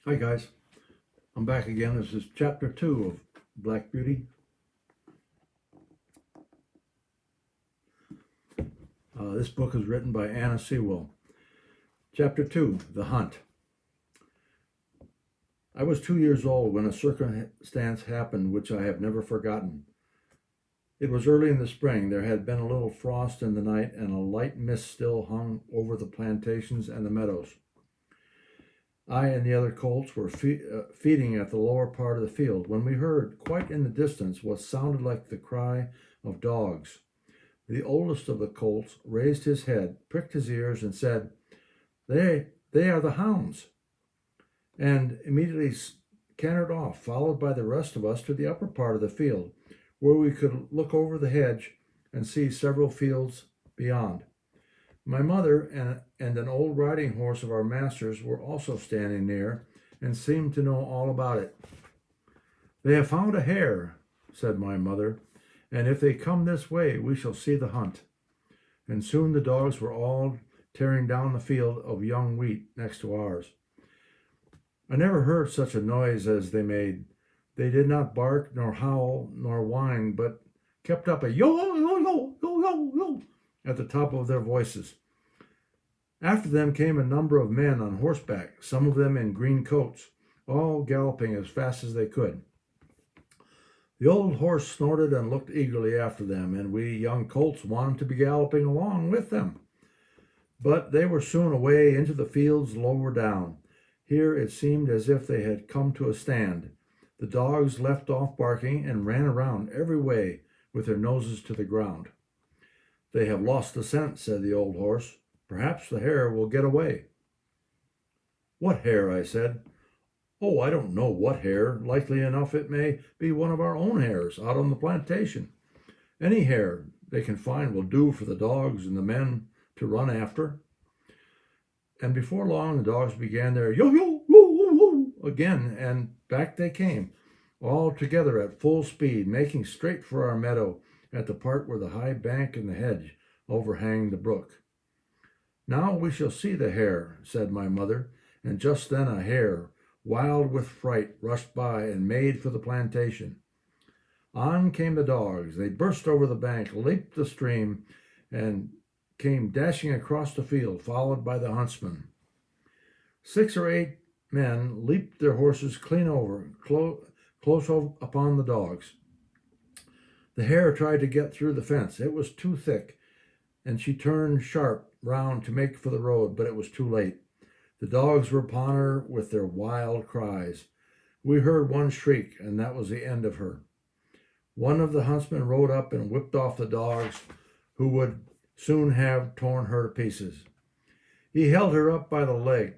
Hi guys, I'm back again. This is chapter 2 of Black Beauty. This book is written by Anna Sewell. Chapter 2, The Hunt. I was 2 years old when a circumstance happened which I have never forgotten. It was early in the spring. There had been a little frost in the night, and a light mist still hung over the plantations and the meadows. I and the other colts were feeding at the lower part of the field when we heard, quite in the distance, what sounded like the cry of dogs. The oldest of the colts raised his head, pricked his ears, and said, They are the hounds, and immediately cantered off, followed by the rest of us to the upper part of the field, where we could look over the hedge and see several fields beyond. My mother and an old riding horse of our master's were also standing near and seemed to know all about it. They have found a hare, said my mother, and if they come this way, we shall see the hunt. And soon the dogs were all tearing down the field of young wheat next to ours. I never heard such a noise as they made. They did not bark, nor howl, nor whine, but kept up a yo at the top of their voices. After them came a number of men on horseback, some of them in green coats, all galloping as fast as they could. The old horse snorted and looked eagerly after them, and we young colts wanted to be galloping along with them. But they were soon away into the fields lower down. Here it seemed as if they had come to a stand. The dogs left off barking and ran around every way with their noses to the ground. They have lost the scent, said the old horse. Perhaps the hare will get away. What hare? I said. Oh, I don't know what hare. Likely enough it may be one of our own hares out on the plantation. Any hare they can find will do for the dogs and the men to run after. And before long the dogs began their yo again, and back they came, all together at full speed, making straight for our meadow at the part where the high bank and the hedge overhang the brook. Now we shall see the hare, said my mother, and just then a hare, wild with fright, rushed by and made for the plantation. On came the dogs. They burst over the bank, leaped the stream, and came dashing across the field, followed by the huntsmen. 6 or 8 men leaped their horses clean over, close upon the dogs. The hare tried to get through the fence. It was too thick, and she turned sharp round to make for the road, but it was too late. The dogs were upon her with their wild cries. We heard one shriek, and that was the end of her. One of the huntsmen rode up and whipped off the dogs, who would soon have torn her to pieces. He held her up by the leg,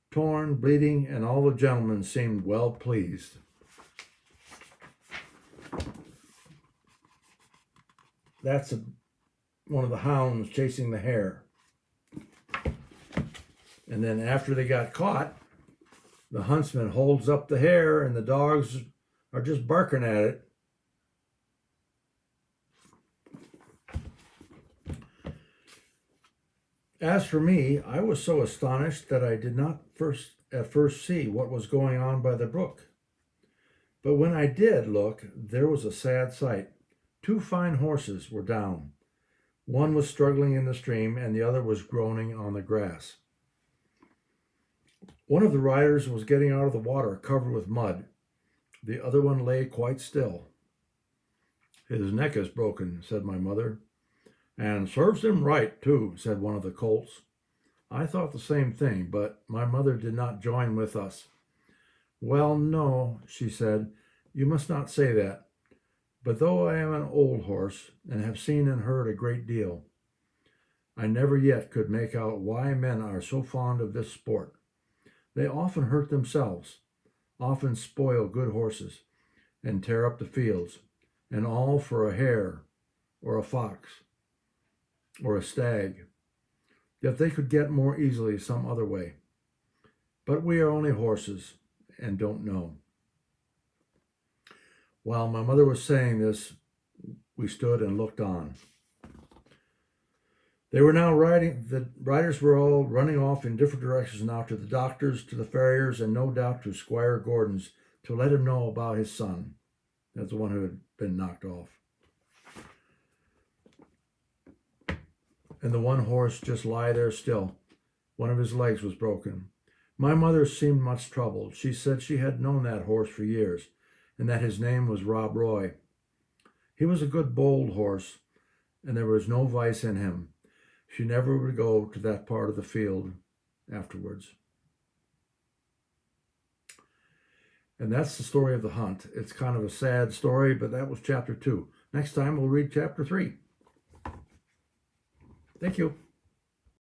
torn, bleeding, and all the gentlemen seemed well pleased. That's one of the hounds chasing the hare. And then after they got caught, the huntsman holds up the hare and the dogs are just barking at it. As for me, I was so astonished that I did not at first see what was going on by the brook. But when I did look, there was a sad sight. 2 fine horses were down. One was struggling in the stream, and the other was groaning on the grass. One of the riders was getting out of the water covered with mud. The other one lay quite still. His neck is broken, said my mother. And serves him right, too, said one of the colts. I thought the same thing, but my mother did not join with us. Well, no, she said, you must not say that. But though I am an old horse and have seen and heard a great deal, I never yet could make out why men are so fond of this sport. They often hurt themselves, often spoil good horses, and tear up the fields, and all for a hare or a fox or a stag, yet they could get more easily some other way. But we are only horses and don't know. While my mother was saying this, we stood and looked on. The riders were all running off in different directions now, to the doctor's, to the farrier's, and no doubt to Squire Gordon's, to let him know about his son. That's the one who had been knocked off. And the one horse just lie there still. One of his legs was broken. My mother seemed much troubled. She said she had known that horse for years, and that his name was Rob Roy. He was a good, bold horse, and there was no vice in him. She never would go to that part of the field afterwards. And that's the story of the hunt. It's kind of a sad story, but that was chapter 2. Next time we'll read chapter 3. Thank you.